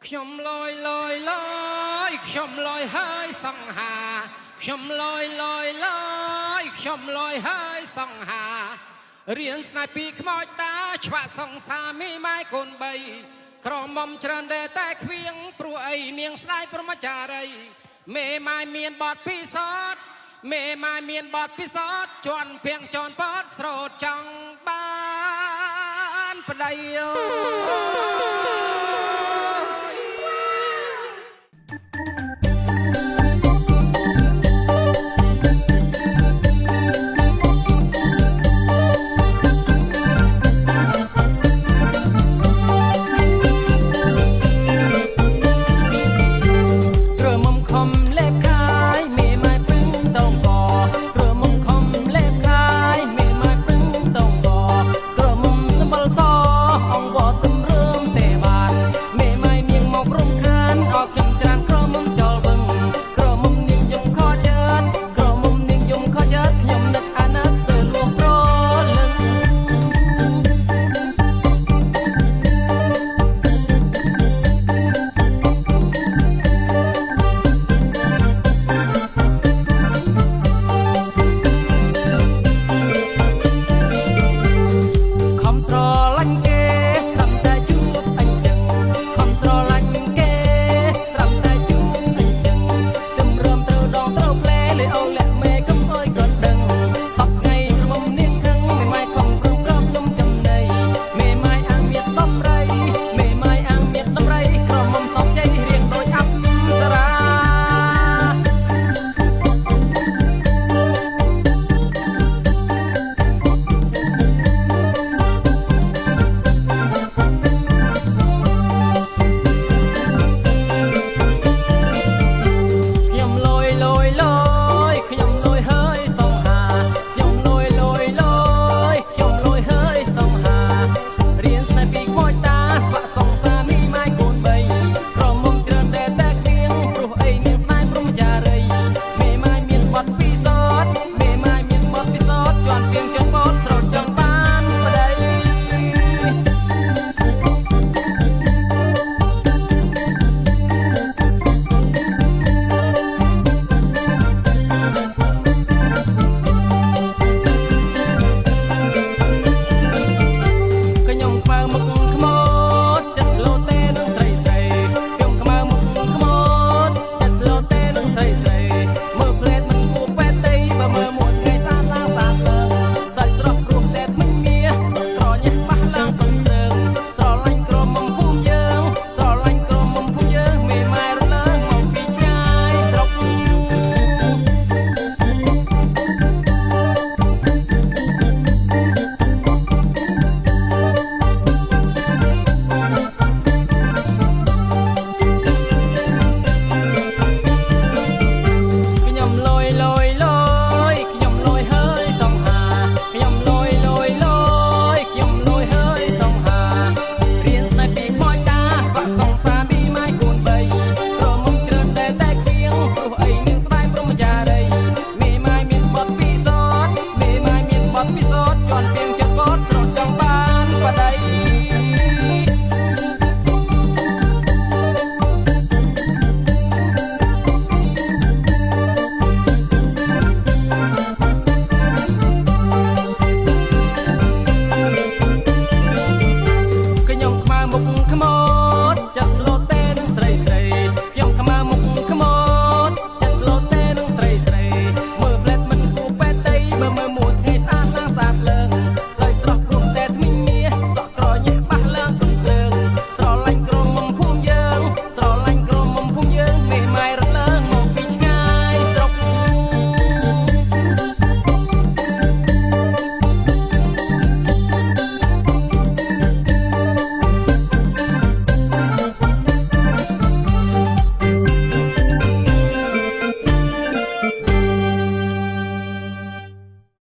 ខ្ញុំលយលយលយខ្ញុំលយហើយសង្ហាខ្ញុំលយលយលយខ្ញុំលយហើយសង្ហារៀនស្នេហ៍ពីខ្មោចតាឆ្វាក់សង្សារមីម៉ែកូនបីក្រមុំច្រើនតែខ្វៀងព្រោះអីនាងស្ដាយព្រមចារីមេម៉ែមានបទពិសោធន៍មេម៉ែមានបទពិសោធន៍ជន់ភៀងជន់ពតស្រោតចង់បានប្តីយោ